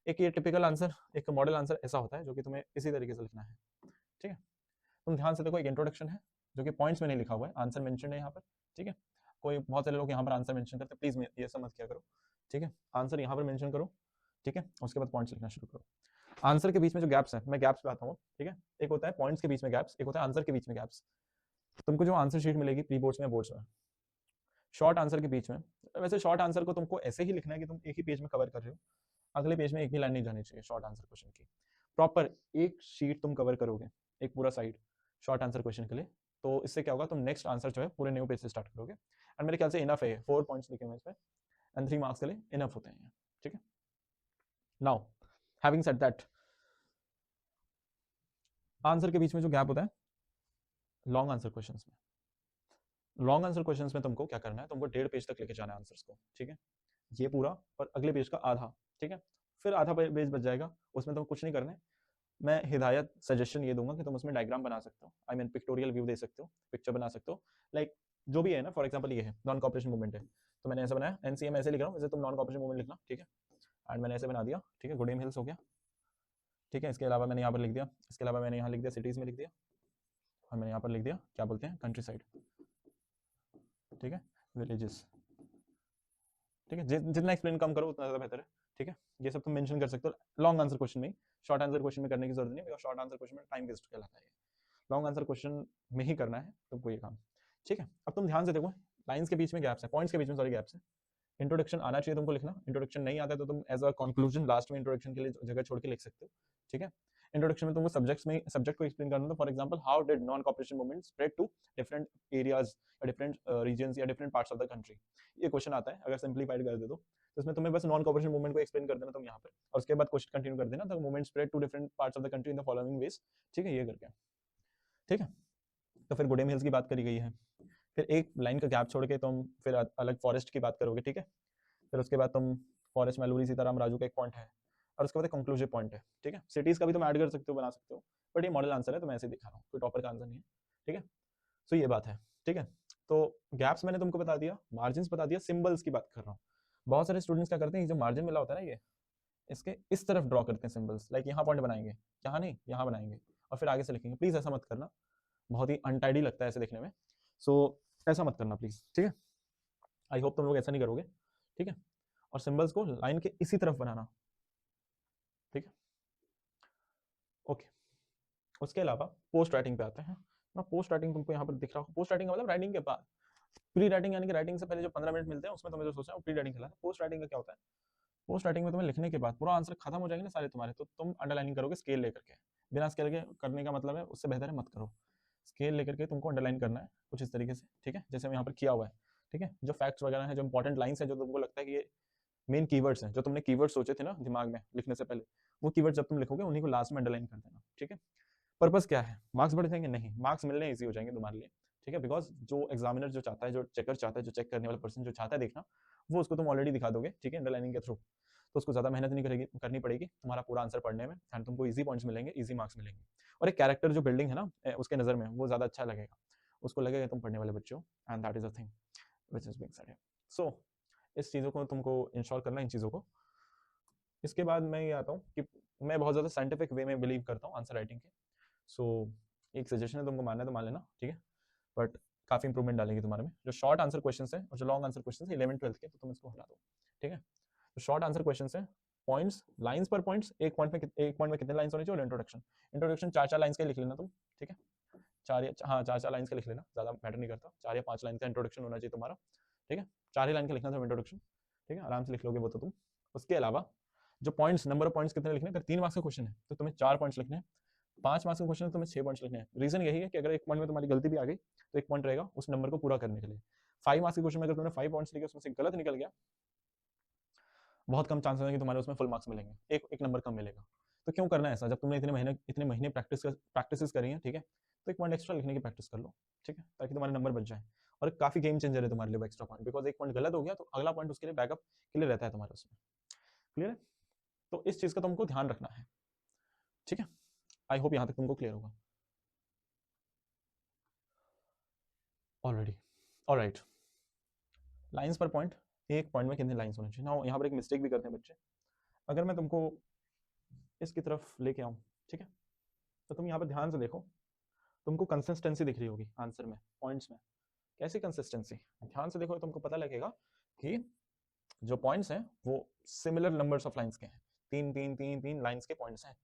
एक ये टिपिकल आंसर, एक मॉडल आंसर ऐसा होता है जो कि तुम्हें इसी तरीके से लिखना है, ठीक है। तुम ध्यान से देखो, एक इंट्रोडक्शन है जो कि पॉइंट्स में नहीं लिखा हुआ है, आंसर मेंशन है यहाँ पर, ठीक है। कोई बहुत सारे लोग यहाँ पर आंसर मेंशन करते हैं, प्लीज ये सब मत किया करो, ठीक है। आंसर यहाँ पर मेंशन करो, ठीक है, उसके बाद पॉइंट्स लिखना शुरू करो। आंसर के बीच में जो गैप्स है, मैं गैप्स पे आता हूँ, ठीक है। एक होता है पॉइंट्स के बीच में गैप्स, एक होता है आंसर के बीच में गैप्स। तुमको जो आंसर शीट मिलेगी प्री बोर्ड्स में, बोर्ड्स में, शॉर्ट आंसर के बीच में, वैसे शॉर्ट आंसर को तुमको ऐसे ही लिखना है कि तुम एक ही पेज में कवर कर रहे हो, अगले पेज में एक भी लाइन नहीं जानी चाहिए शॉर्ट आंसर क्वेश्चन की, प्रॉपर एक शीट तुम कवर करोगे, एक पूरा साइड शॉर्ट आंसर क्वेश्चन के लिए। तो इससे क्या होगा, तुम नेक्स्ट आंसर जो है पूरे न्यू पेज से स्टार्ट करोगे, एंड मेरे ख्याल से इनफ है, 4 पॉइंट्स लिखे हुए इस पे एंड 3 मार्क्स के लिए इनफ होते हैं, ठीक है। Now having said that, answer के बीच में जो गैप होता है लॉन्ग आंसर क्वेश्चंस में, लॉन्ग आंसर क्वेश्चंस में तुमको क्या करना है, तुमको 1.5 पेज तक लेके जाना है आंसर्स को, ठीक है, ये पूरा और अगले पेज का आधा, ठीक है, फिर आधा पेज बच जाएगा, उसमें तुमको कुछ नहीं करना है। मैं हिदायत सजेशन ये दूंगा कि तुम उसमें डायग्राम बना सकते हो, आई मीन पिक्टोरियल व्यू दे सकते हो, पिक्चर बना सकते हो, लाइक जो भी है ना, फॉर एग्जांपल ये है नॉन कॉपरेशन मूवमेंट है, तो मैंने ऐसा बनाया, NCM ऐसे लिख रहा हूँ, जैसे तुम नॉन कॉपरेशन मूवमेंट लिखना, ठीक है, एंड मैंने ऐसे बना दिया, ठीक है, गुडेम हिल्स हो गया, ठीक है। इसके अलावा मैंने यहाँ पर लिख दिया, इसके अलावा मैंने यहाँ लिख दिया सिटीज़ में लिख दिया, और मैंने यहाँ पर लिख दिया क्या बोलते हैं, कंट्री साइड, ठीक है, विलेजेस, ठीक है। जितना एक्सप्लेन कम करो उतना ज़्यादा बेहतर है, ठीक है। ये सब तुम मेंशन कर सकते हो लॉन्ग आंसर क्वेश्चन में, शॉर्ट आंसर क्वेश्चन में करने की जरूरत नहीं, बिकॉज शॉर्ट आंसर क्वेश्चन में टाइम वेस्ट कहलाता है, लॉन्ग आंसर क्वेश्चन में ही करना है तुमको ये काम, ठीक है। अब तुम ध्यान से देखो, लाइंस के बीच में गैप्स है, पॉइंट्स के बीच में सॉरी गैप्स है। इंट्रोडक्शन आना चाहिए तुमको लिखना, इंट्रोडक्शन नहीं आता तो तुम एज अ कंक्लूजन लास्ट में इंट्रोडक्शन के लिए जगह छोड़ के लिख सकते हो, ठीक है। इंट्रोडक्शन में तुमको सब्जेक्ट को एक्सप्लेन करना था, for example how did non cooperation movement spread to different areas या डिफरेंट रीजन्स या different parts of the country. ये क्वेश्चन आता है अगर सिंप्लीफाइड कर दे तो इसमें तुम्हें बस नॉन कॉपरेशन मूवमेंट को एक्सप्लेन कर देना तुम यहाँ पे, और उसके बाद क्वेश्चन कंटिन्यू कर देना, the movement spread to different parts of the country in the following ways. ठीक है, ये करके, ठीक है। तो फिर गुडेम हिल्स की बात करी गई है, फिर एक लाइन का गैप छोड़ के तुम फिर अलग फॉरेस्ट की बात करोगे, ठीक है। फिर उसके बाद तुम फॉरेस्ट, मैलूरी, सीताराम, राजू का एक पॉइंट है, और उसके बाद कंक्लूसिव पॉइंट है, ठीक है। सिटीज का भी तुम ऐड कर सकते हो, बना सकते हो, बट ये मॉडल आंसर है तो मैं ऐसे दिखा रहा हूँ, कोई टॉपर का आंसर नहीं है, ठीक है। तो ये बात है, ठीक है। तो गैप्स मैंने तुमको बता दिया, मार्जिन बता दिया, सिंबल्स की बात कर रहा हूँ। बहुत सारे स्टूडेंट्स क्या करते हैं, जो मार्जिन मिला होता है ना, ये इसके इस तरफ ड्रॉ करते हैं सिंबल्स, लाइक यहाँ पॉइंट बनाएंगे, यहाँ नहीं, यहाँ बनाएंगे, और फिर आगे से लिखेंगे। प्लीज ऐसा मत करना, बहुत ही अनटाइडी लगता है ऐसे देखने में, सो ऐसा मत करना प्लीज, ठीक है। आई होप तुम लोग ऐसा नहीं करोगे, ठीक है। और सिंबल्स को लाइन के इसी तरफ बनाना, ठीक है, ओके। उसके अलावा पोस्ट राइटिंग पे आते हैं ना। पोस्ट राइटिंग तुमको यहाँ पर दिख रहा हो, पोस्ट राइटिंग का मतलब राइटिंग के बाद, प्री राइटिंग यानी कि राइटिंग से पहले जो 15 मिनट मिलते हैं उसमें तुम्हें जो सोचना है वो प्री राइटिंग कहलाता है। पोस्ट राइटिंग का क्या होता है, पोस्ट राइटिंग में तुम्हें लिखने के बाद पूरा आंसर खत्म हो जाएंगे ना सारे तुम्हारे, तो तुम अंडरलाइनिंग करोगे स्केल लेकर के। बिना स्केल के करने का मतलब है, उससे बेहतर है मत करो। स्केल लेकर के तुमको अंडरलाइन करना है कुछ इस तरीके से, ठीक है, जैसे यहाँ पर किया हुआ है, ठीक है। जो फैक्ट्स वगैरह है, जो इंपॉर्टेंट लाइन्स है, जो तुमको लगता है कि ये मेन कीवर्ड्स हैं, जो तुमने कीवर्ड सोचे थे ना दिमाग में लिखने से पहले, वो कीवर्ड जब तुम लिखोगे उन्हीं को लास्ट में अंडरलाइन कर देना, ठीक है। पर्पस क्या है, मार्क्स बढ़ जाएंगे? नहीं, मार्क्स मिलने ईजी हो जाएंगे तुम्हारे लिए, ठीक है। बिकॉज जो एग्जामिनर जो चाहता है, जो चेकर चाहता है, जो चेक करने वाला पर्सन जो चाहता है देखना, वो उसको तुम ऑलरेडी दिखा दोगे, ठीक है, अंडरलाइनिंग के थ्रू। तो उसको ज्यादा मेहनत नहीं करनी पड़ेगी तुम्हारा पूरा आंसर पढ़ने में, एंड तुमको इजी पॉइंट्स मिलेंगे, इजी मार्क्स मिलेंगे। और एक कैरेक्टर जो बिल्डिंग है ना उसके नजर में, वो ज्यादा अच्छा लगेगा, उसको लगेगा तुम पढ़ने वाले बच्चे हो, and that is a thing which is being said here. So इस चीज़ों को तुमको इंश्योर करना, इन चीज़ों को। इसके बाद मैं ये आता हूँ कि मैं बहुत ज़्यादा साइंटिफिक वे में बिलीव करता हूँ आंसर राइटिंग के। सो एक सजेशन है, तुमको मानना है तो मान लेना, ठीक है, बट काफ़ी इंप्रूवमेंट डालेंगे तुम्हारे में। जो शॉर्ट आंसर क्वेश्चन है और जो लॉन्ग आंसर क्वेश्चन है 11th-12th के, तो तुम इसको हटा दो, ठीक है। तो शॉर्ट आंसर क्वेश्चन है, पॉइंट्स, लाइंस पर पॉइंट्स, एक पॉइंट में कितने लाइंस होने चाहिए, और इंट्रोडक्शन 4-4 लाइंस का लिख लेना तुम, ठीक है। 4 लाइंस का लिख लेना, ज़्यादा मैटर नहीं करता, 4 या 5 लाइन का इंट्रोडक्शन होना चाहिए तुम्हारा, ठीक है। 4 ही लाइन का लिखना था इंट्रोडक्शन, ठीक है, आराम से लिख लोगे वो तो तुम। उसके अलावा जो पॉइंट्स, नंबर ऑफ पॉइंट्स कितने लिखने, अगर 3 मार्क्स का क्वेश्चन है तो तुम्हें 4 पॉइंट्स लिखने हैं, 5 मार्क्स का क्वेश्चन है तो तुम्हें 6 पॉइंट्स लिखने हैं। रीजन यही है कि अगर एक पॉइंट में तुम्हारी गलती भी आ गई तो एक पॉइंट रहेगा उस नंबर को पूरा करने के लिए। 5 मार्क्स के क्वेश्चन में अगर तुमने 5 पॉइंट्स लिखे, उसमें से गलत निकल गया, बहुत कम चांसेस है कि तुम्हारे उसमें फुल मार्क्स मिलेंगे, एक नंबर कम मिलेगा। तो क्यों करना है ऐसा, जब तुमने इतने महीने प्रैक्टिस करी है, ठीक है, तो एक पॉइंट एक्स्ट्रा लिखने की प्रैक्टिस कर लो, ठीक है, ताकि तुम्हारे नंबर बच जाए। और काफी गेम चेंजर है तुम्हारे लिए वो एक्स्ट्रा पॉइंट, बिकॉज एक पॉइंट गलत हो गया तो अगला पॉइंट उसके लिए बैकअप के लिए रहता है तुम्हारे उसमें। क्लियर है? तो इस चीज का तुमको ध्यान रखना है, ठीक है। आई होप यहां तक तुमको क्लियर होगा ऑलरेडी। ऑलराइट, लाइंस पर पॉइंट, एक पॉइंट में कितने लाइंस होने चाहिए ना। यहाँ पर एक मिस्टेक भी करते हैं बच्चे, अगर मैं तुमको इसकी तरफ लेके आऊँ, ठीक है, तो तुम यहाँ पर ध्यान से देखो, तुमको कंसिस्टेंसी दिख रही होगी आंसर में, पॉइंट्स में। कैसी कंसिस्टेंसी, ध्यान से देखो, तुमको पता लगेगा कि जो पॉइंट्स हैं वो सिमिलर नंबर्स ऑफ लाइंस के हैं, 3 लाइंस के पॉइंट्स हैं।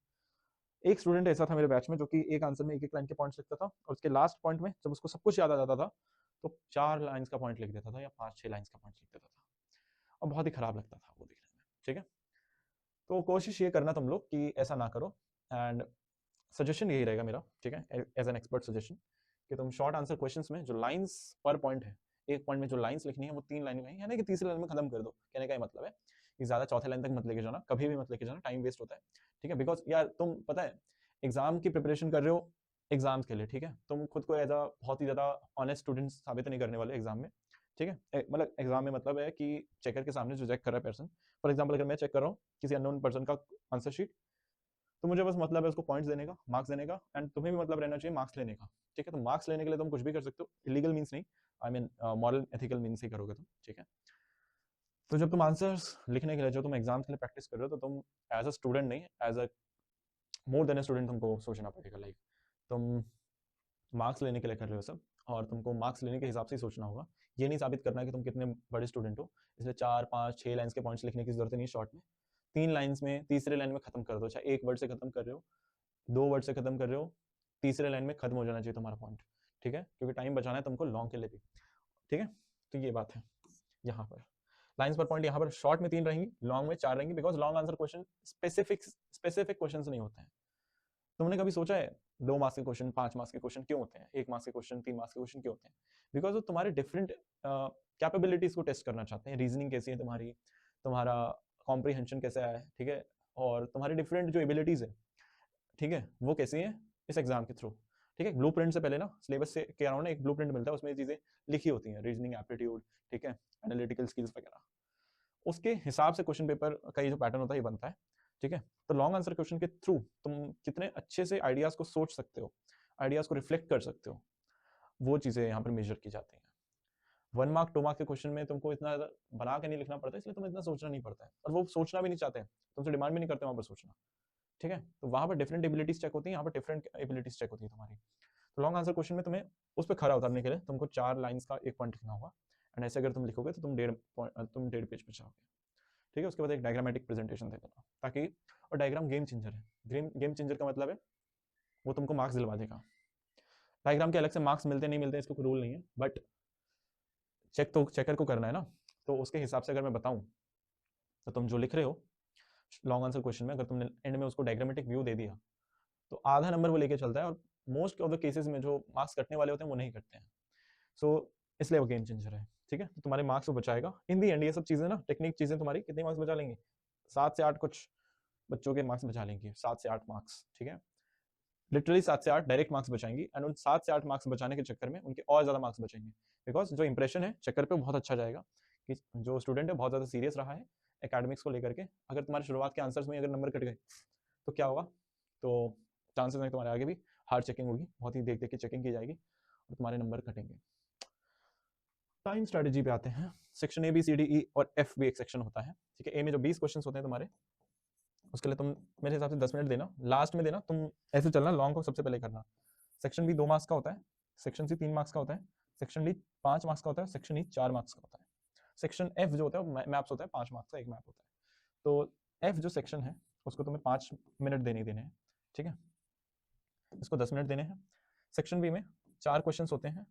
एक स्टूडेंट ऐसा था मेरे बैच में जो कि एक आंसर में एक लाइन के पॉइंट्स लिखता था, और उसके लास्ट पॉइंट में जब उसको सब कुछ याद आ जाता था तो 4 लाइंस का पॉइंट लिख देता था, या 5-6 लाइंस का पॉइंट लिख देता था, और बहुत ही खराब लगता था वो देखने में, ठीक है। तो कोशिश ये करना तुम लोग कि ऐसा ना करो, एंड सजेशन यही रहेगा मेरा, ठीक है, एज एन एक्सपर्ट सजेशन, कि तुम शॉर्ट आंसर क्वेश्चंस में जो लाइंस पर पॉइंट है, एक पॉइंट में जो लाइंस लिखनी है वो 3 लाइन में, यानी कि तीसरी लाइन में खत्म कर दो। कहने का मतलब है कि ज्यादा चौथे लाइन तक मत लेके जाना, कभी भी मत लेके जाना, टाइम वेस्ट होता है, ठीक है। बिकॉज यार तुम पता है एग्जाम की प्रिपरेशन कर रहे हो, एग्जाम्स के लिए, ठीक है, तुम खुद को एज अ बहुत ही ज्यादा ऑनेस्ट स्टूडेंट साबित नहीं करने वाले एग्जाम में, ठीक है। मतलब एग्जाम में मतलब है कि चेकर के सामने जो चेक कर रहा है पर्सन, फॉर एग्जाम्पल अगर मैं चेक कर रहा हूँ किसी अननोन पर्सन का आंसर शीट, तो मुझे बस मतलब है उसको पॉइंट्स देने का, मार्क्स देने का, एंड तुम्हें भी मतलब रहना चाहिए मार्क्स लेने का, ठीक है। तो मार्क्स लेने के लिए तुम कुछ भी कर सकते हो, इलीगल मीन्स नहीं, I mean moral ethical means he करोगे तुम, ठीक है। तो जब तुम आंसर्स लिखने के लिए, जो तुम एग्जाम के लिए प्रैक्टिस कर रहे हो, तो तुम एज अ स्टूडेंट नहीं, as a more than a student तुमको सोचना पड़ेगा, लाइक तुम मार्क्स लेने के लिए कर रहे हो सब, और तुमको मार्क्स लेने के हिसाब से ही सोचना होगा। ये नहीं साबित करना है कि तुम कितने बड़े स्टूडेंट हो, इसलिए 4-5-6 लाइन्स के पॉइंट्स लिखने की जरूरत नहीं शॉर्ट में। 3 लाइन्स में, तीसरे लाइन में खत्म कर दो, चाहे एक वर्ड से खत्म कर रहे हो, 2 वर्ड से खत्म कर रहे हो, तीसरे लाइन में खत्म हो जाना चाहिए तुम्हारा पॉइंट, ठीक है, क्योंकि टाइम बचाना है तुमको लॉन्ग के लिए भी, ठीक है। तो ये बात है यहाँ पर, लाइंस पर पॉइंट यहाँ पर शॉर्ट में 3 रहेंगी, लॉन्ग में 4 रहेंगी, because long answer question specific question नहीं होते हैं, तुमने कभी सोचा है 2 मार्क्स के क्वेश्चन 5 मार्क्स के क्वेश्चन क्यों होते हैं, 1 मार्क्स के क्वेश्चन 3 मार्क्स के क्वेश्चन क्यों होते हैं? बिकॉज वो तुम्हारे डिफरेंट कैपेबिलिटीज को टेस्ट करना चाहते हैं, रीजनिंग कैसी है तुम्हारी, तुम्हारा कॉम्प्रीहेंशन कैसा है, ठीक है, और तुम्हारी डिफरेंट जो एबिलिटीज है, ठीक है, वो कैसी है इस एग्जाम के थ्रू। ठीक है, ब्लूप्रिंट से पहले ना सिलेबस से के अराउंड एक ब्लूप्रिंट मिलता है, उसमें ये चीजें लिखी होती हैं, रीजनिंग एप्टीट्यूड, ठीक है, एनालिटिकल स्किल्स वगैरह, उसके हिसाब से क्वेश्चन पेपर का ये जो पैटर्न होता है ये बनता है। ठीक है, तो लॉन्ग आंसर क्वेश्चन के थ्रू तुम कितने अच्छे से आइडियाज को सोच सकते हो, आइडियाज को रिफ्लेक्ट कर सकते हो, वो चीजें यहाँ पर मेजर की जाती हैं। 1 मार्क 2 मार्क के क्वेश्चन में तुमको इतना बना के नहीं लिखना पड़ता, इसलिए तुम्हें इतना सोचना नहीं पड़ता है, और वो सोचना भी नहीं चाहते, तुमसे डिमांड भी नहीं करते वहां पर सोचना। ठीक है, तो वहां पर डिफरेंट एबिलिटीज चेक होती है, यहाँ पर डिफरेंट एबिलिटीज चेक होती है तुम्हारी। तो लॉन्ग आंसर क्वेश्चन में तुम्हें उस पर खरा उतरने के लिए तुमको 4 लाइंस का एक पॉइंट लिखना होगा, एंड ऐसे अगर तुम लिखोगे तो तुम 1.5 पेज पे जाओगे। ठीक है, उसके बाद एक डायग्रामेटिक प्रेजेंटेशन दे देना, ताकि, और डायग्राम गेम चेंजर है, गेम चेंजर का मतलब है वो तुमको मार्क्स दिलवा देगा। डायग्राम के अलग से मार्क्स मिलते नहीं मिलते इसको कोई रूल नहीं है, बट चेक तो चेकर को करना है ना, तो उसके हिसाब से अगर मैं बताऊं तो तुम जो लिख रहे हो लॉन्ग आंसर क्वेश्चन में, अगर तुमने एंड में उसको डायग्रामेटिक व्यू दे दिया तो आधा नंबर वो लेके चलता है, और मोस्ट ऑफ द केसेस में जो मार्क्स कटने वाले होते हैं वो नहीं कटते हैं। सो इसलिए वो गेम चेंजर है। ठीक है, तो तुम्हारे मार्क्स को बचाएगा इन दी एंड। ये सब चीजें ना, टेक्निक चीजें तुम्हारी कितने मार्क्स बचा लेंगे, 7 से 8 कुछ बच्चों के मार्क्स बचा लेंगे, 7 से 8 मार्क्स। ठीक है, लिटरली 7 से 8 डायरेक्ट मार्क्स बचाएंगी, एंड उन 7 से 8 मार्क्स बचाने के चक्कर में उनके और ज्यादा मार्क्स बचेंगे, बिकॉज जो इंप्रेशन है चक्कर पे बहुत अच्छा जाएगा कि जो स्टूडेंट है बहुत ज्यादा सीरियस रहा है एकेडमिक्स को लेकर के। अगर तुम्हारे शुरुआत के आंसर्स में अगर नंबर कट गए तो क्या होगा, तो चांसेस हैं तुम्हारे आगे भी हार्ड चेकिंग होगी, बहुत ही देख देख के चेकिंग की जाएगी और तुम्हारे नंबर कटेंगे। टाइम स्ट्रेटेजी पे आते हैं। Section A B C D E और एफ भी एक सेक्शन होता है। ठीक है, ए में जो 20 क्वेश्चन होते हैं तुम्हारे, उसके लिए तुम मेरे हिसाब से 10 मिनट देना, लास्ट में देना, तुम ऐसे चलना लॉन्ग को सबसे पहले करना। सेक्शन बी 2 मार्क्स का होता है, सेक्शन सी 3 मार्क्स का होता है, सेक्शन डी 5 मार्क्स का होता है, सेक्शन ई 4 मार्क्स का होता है। सेक्शन एफ जो होता है मैप्स होता है, 5 मार्क्स का एक मैप होता है। तो एफ जो सेक्शन है उसको तुम्हें 5 मिनट देने देने हैं। ठीक है, इसको 10 मिनट देने हैं। सेक्शन बी में 4 क्वेश्चन होते हैं।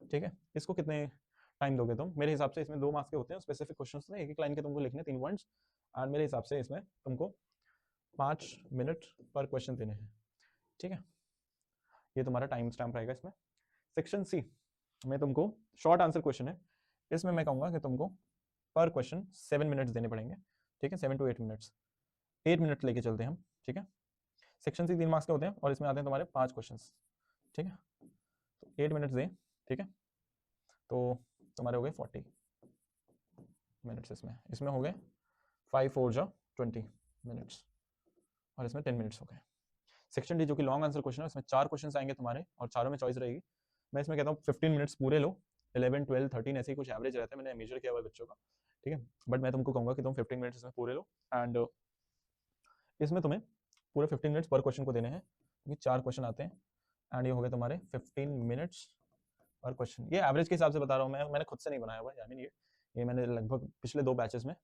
ठीक है, इसको कितने टाइम दोगे तुम? मेरे हिसाब से इसमें 2 मार्क्स के होते हैं स्पेसिफिक क्वेश्चंस में, एक एक लाइन के तुमको लिखने 3 पॉइंट्स, और मेरे हिसाब से इसमें तुमको 5 मिनट पर क्वेश्चन देने हैं। ठीक है, ये तुम्हारा टाइम स्टैम्प रहेगा इसमें। सेक्शन सी में तुमको शॉर्ट आंसर क्वेश्चन है, इसमें मैं कहूँगा कि तुमको पर क्वेश्चन 7 मिनट्स देने पड़ेंगे। ठीक है, 7 to 8 मिनट्स, 8 मिनट लेके चलते हैं हम। ठीक है, सेक्शन सी 3 मार्क्स के होते हैं और इसमें आते हैं तुम्हारे 5 क्वेश्चन। ठीक है, तो 8 मिनट्स दें। ठीक है, तो तुम्हारे हो गए 40 मिनट्स, इसमें इसमें हो गए 5 4 जा 20 मिनट्स, और इसमें 10 मिनट्स हो गए। सेक्शन डी जो कि लॉन्ग आंसर क्वेश्चन है, उसमें 4 क्वेश्चन आएंगे तुम्हारे और चारों में चॉइस रहेगी। मैं इसमें कहता हूँ 15 मिनट्स पूरे लो, 11 12 13 ऐसे ही कुछ एवरेज रहता है, मैंने मेजर किया हुआ है बच्चों का। ठीक है, बट मैं तुमको कहूँगा कि तुम 15 मिनट्स इसमें पूरे लो, एंड इसमें तुम्हें पूरे 15 मिनट्स पर क्वेश्चन को देने हैं, क्योंकि 4 क्वेश्चन आते हैं, एंड ये हो गए तुम्हारे 15 मिनट्स पर क्वेश्चन। ये एवरेज के हिसाब से बता रहा हूँ मैं, मैंने खुद से नहीं बनाया हुआ, आई मीन ये मैंने लगभग पिछले 2 बैचेस में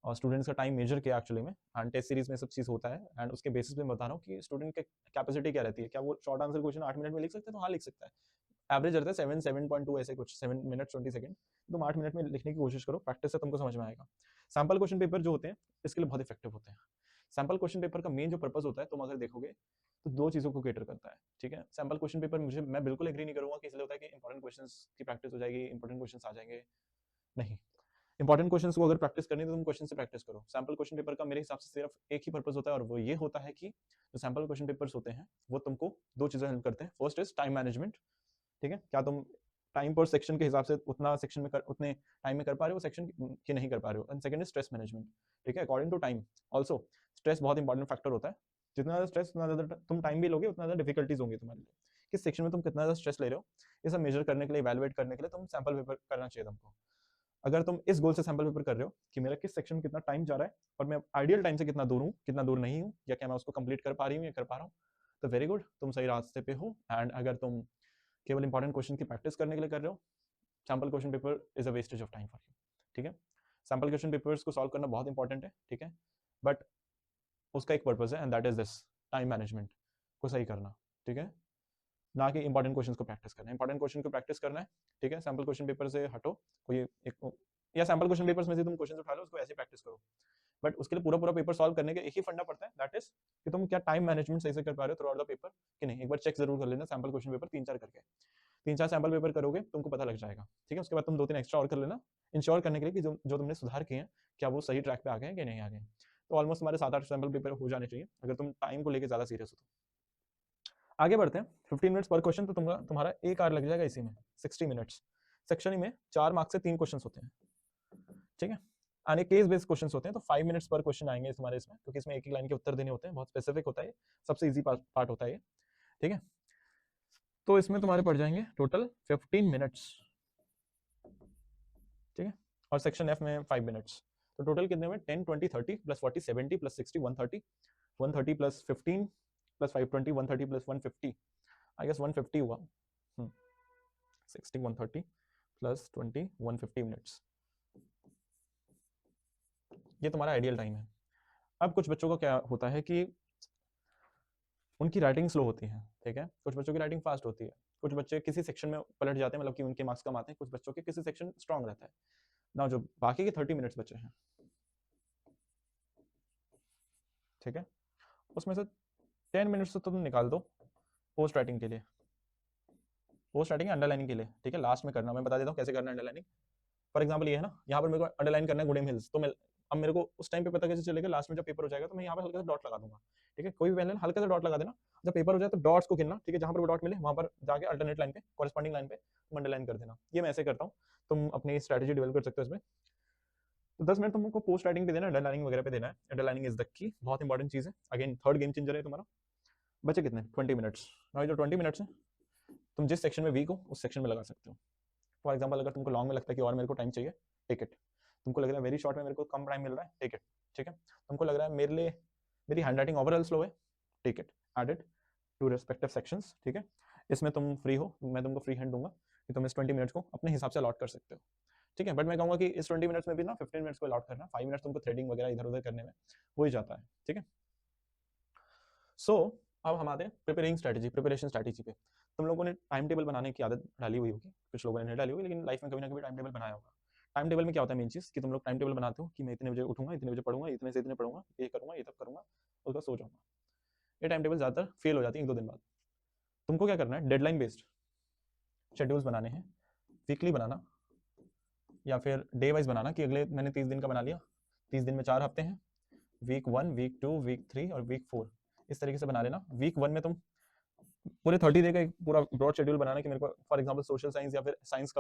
और स्टूडेंट्स का टाइम मेजर किया एक्चुअली में, एंड टेस्ट सीरीज में सब चीज़ होता है, एंड उसके बेसिस पे बता रहा हूँ कि स्टूडेंट की कैपेसिटी क्या रहती है, क्या वो शॉर्ट आंसर क्वेश्चन 8 मिनट में लिख सकते हैं, तो हाँ लिख सकता है। एवरेज रहता है 7.2 ऐसे कुछ, 7 मिनट 20 सेकंड, तुम 8 मिनट में लिखने की कोशिश करो, प्रैक्टिस से तुमको समझ में आएगा। सैम्पल क्वेश्चन पेपर जो होते हैं इसके लिए बहुत इफेक्टिव होते हैं। सैम्पल क्वेश्चन पेपर का मेन जो पर्पस होता है, तुम अगर देखोगे तो 2 चीज़ों को केटर करता है। ठीक है, सैम्पल क्वेश्चन पेपर मैं बिल्कुल एग्री नहीं करूंगा कि इसलिए होता है कि इंपॉर्टेंट क्वेश्चंस की प्रैक्टिस हो जाएगी, इंपॉर्टेंट क्वेश्चंस आ जाएंगे, नहीं। इंपॉर्टेंट क्वेश्चंस को अगर प्रैक्टिस करनी है तो तुम क्वेश्चन से प्रैक्टिस करो। सैम्पल क्वेश्चन पेपर का मेरे हिसाब से सिर्फ एक ही पर्पस होता है, और वो ये होता है कि जो सैम्पल क्वेश्चन पेपर्स होते हैं वो तुमको 2 चीज़ें हेल्प करते हैं। First is time management. ठीक है, क्या तुम टाइम पर सेक्शन के हिसाब से उतना सेक्शन में उतने टाइम में कर पा रहे हो सेक्शन की नहीं कर पा रहे हो। And second is stress management. ठीक है, according to time also stress बहुत इंपॉर्टेंट फैक्टर होता है। जितना ज़्यादा स्ट्रेस, उतना ज़्यादा तुम टाइम भी लोगे, उतना ज़्यादा डिफिकल्टीज होंगी तुम्हारे लिए। किस सेक्शन में तुम कितना ज़्यादा स्ट्रेस ले रहे हो, ये सब मेजर करने के लिए, इवैल्यूएट करने के लिए तुम सैम्पल पेपर करना चाहिए तुमको। अगर तुम इस गोल से सैम्पल पेपर कर रहे हो कि मेरा किस सेक्शन में कितना टाइम जा रहा है और मैं आइडियल टाइम से कितना दूर हूँ, कितना दूर नहीं हूँ, या क्या मैं उसको कंप्लीट कर पा रही हूँ या कर पा रहा हूँ, तो वेरी गुड, तुम सही रास्ते पे हो। एंड अगर तुम केवल इंपॉर्टेंट क्वेश्चन की प्रैक्टिस करने के लिए कर रहे हो, sample question paper is a wastage of time for you. ठीक है, सैम्पल क्वेश्चन पेपर्स को सॉल्व करना बहुत इंपॉर्टेंट है। ठीक है, बट उसका एक पर्पस है, and that is this, time management को सही करना। ठीक है, ना कि इंपॉर्टेंट क्वेश्चन को प्रैक्टिस करना है। इंपॉर्टेंट क्वेश्चन को प्रैक्टिस करना है। ठीक है, सैम्पल क्वेश्चन पेपर से हटो, कोई एक, या सैम्पल क्वेश्चन पेपर्स में से तुम क्वेश्चन उठा लो, उसको ऐसे प्रैक्टिस करो, बट उसके लिए पूरा पूरा पेपर सॉल्व करने का एक ही फंडा पड़ता है, दैट इज कि तुम क्या टाइम मैनेजमेंट सही से कर पा रहे हो थ्रू आउट द पेपर कि नहीं। एक बार चेक जरूर कर लेना सैम्पल क्वेश्चन पेपर 3-4 करके, 3-4 सैम्पल पेपर करोगे तुमको पता लग जाएगा, ठीक है। उसके बाद तुम 2-3 एक्स्ट्रा और कर लेना, इंश्योर करने के लिए कि जो तुमने सुधार किए हैं क्या वो सही ट्रैक पे आ गए हैं कि नहीं आ गए। तो ऑलमोस्ट तुम्हारे 7-8 सैम्पल पेपर हो जाने चाहिए अगर तुम टाइम को लेकर ज्यादा सीरियस हो तो। आगे बढ़ते हैं, 15 मिनट्स पर क्वेश्चन, तो तुम्हारा 1 आवर लग जाएगा इसी में, 60 मिनट्स। सेक्शन में 4 मार्क्स से 3 क्वेश्चन होते हैं, ठीक है। आने केस बेस्ड क्वेश्चंस होते हैं, तो 5 मिनट्स पर क्वेश्चन आएंगे तुम्हारे इसमें, क्योंकि इसमें एक लाइन के उत्तर देने होते हैं, बहुत स्पेसिफिक होता है, सबसे इजी पार्ट होता है, ठीक है। तो इसमें तुम्हारे पड़ जाएंगे टोटल 15 मिनट्स, ठीक है। और सेक्शन एफ में 5 मिनट्स, तो टोटल कितने में 10, 20, 30 plus 40, 70 plus 60, 130, 130 plus 15 plus 520, 130 plus 150, I guess 150 हुआ, 60, 130 प्लस 20, 150 मिनट्स, ये तुम्हारा आइडियल टाइम है। अब कुछ बच्चों का क्या होता है कि उनकी राइटिंग स्लो होती है, ठीक है, कुछ बच्चों की राइटिंग फास्ट होती है, कुछ बच्चे किसी सेक्शन में पलट जाते हैं, मतलब कि उनके मार्क्स कम आते हैं, कुछ बच्चों के किसी सेक्शन स्ट्रांग रहता है ना। जो बाकी के 30 मिनट्स बचे हैं, ठीक है, उसमें से 10 मिनट्स तो तुम निकाल दो पोस्ट राइटिंग के लिए, पोस्ट राइटिंग अंडरलाइनिंग के लिए, ठीक है, लास्ट में करना। मैं बता देता हूँ कैसे करना है अंडरलाइनिंग। फॉर एग्जाम्पल ये है ना, यहाँ पर मेरे को अंडरलाइन करना है गुडेम हिल्स, तो मैं अब मेरे को उस टाइम पे पता कैसे चलेगा, लास्ट में जब पेपर हो जाएगा तो मैं यहाँ पर हल्का सा डॉट लगा दूंगा, ठीक है। कोई भी पहले हल्का सा डॉट लगा देना, जब पेपर हो जाए तो डॉट्स को गिनना, ठीक है, जहाँ पर वो डॉट मिले वहाँ पर जाके अल्टरनेट लाइन पे, कॉरेस्पॉन्डिंग लाइन पे तुम अंडरलाइन कर देना। ये मैं ऐसे करता हूँ, तुम अपनी स्ट्रेटेजी डेवलप कर सकते हो इसमें। तो 10 मिनट तुमको पोस्ट राइटिंग पे देना, अंडरलाइनिंग वगैरह पे देना है। अंडरलाइनिंग इज द की, बहुत इंपॉर्टेंट चीज है, अगेन थर्ड गेम चेंजर है तुम्हारा। बचे कितने 20 मिनट्स, और जो 20 मिनट्स है तुम जिस सेक्शन में वीक हो उस सेक्शन में लगा सकते हो। फॉर एग्जाम्पल अगर तुमको लॉन्ग में लगता है कि और मेरे को टाइम चाहिए, टेक इट। तुमको लग रहा है वेरी शॉर्ट में मेरे को कम टाइम मिल रहा है, टेक इट, ठीक है। तुमको लग रहा है मेरे लिए मेरी हैंड राइटिंग ओवरऑल स्लो है, take it, add it to respective sections, ठीक है। इसमें तुम फ्री हो, मैं तुमको फ्री हैंड दूंगा कि तुम इस 20 मिनट्स को अपने हिसाब से अलॉट कर सकते हो, ठीक है। बट मैं कहूँगा कि इस 20 मिनट्स में भी ना 15 मिनट्स को अलॉट करना, 5 मिनट्स तुमको थ्रेडिंग वगैरह इधर उधर करने में हो ही जाता है, ठीक है। सो अब हम आते हैं प्रिपेरेशन स्ट्रैटेजी पे। तुम लोगों ने टाइम टेबल बनाने की आदत डाली हुई होगी, कुछ लोगों ने नहीं डाली होगी, लेकिन लाइफ में कभी ना कभी टाइम टेबल बनाया होगा। टाइम टेबल में क्या होता है मेन चीज, कि तुम लोग टाइम टेबल बनाते हो कि मैं इतने बजे उठूंगा, इतने बजे पढ़ूंगा, इतने से इतने पढ़ूंगा, ये करूंगा, ये तब करूंगा, उसके बाद सो जाऊंगा। ये टाइम टेबल ज्यादातर फेल हो जाती है 1-2 दिन बाद। तुमको क्या करना है, डेडलाइन बेस्ड शेड्यूल्स बनाने हैं, वीकली बनाना या फिर डे वाइज बनाना, कि अगले मैंने 30 दिन का बना लिया, 30 दिन में 4 हफ्ते हैं, वीक 1, वीक 2, वीक 3 और वीक 4, इस तरीके से बना लेना। वीक 1 में तुम पूरे 30 डे का एक पूरा ब्रॉड शेड्यूल बनाना कि मेरे को फॉर एग्जांपल सोशल साइंस या फिर साइंस का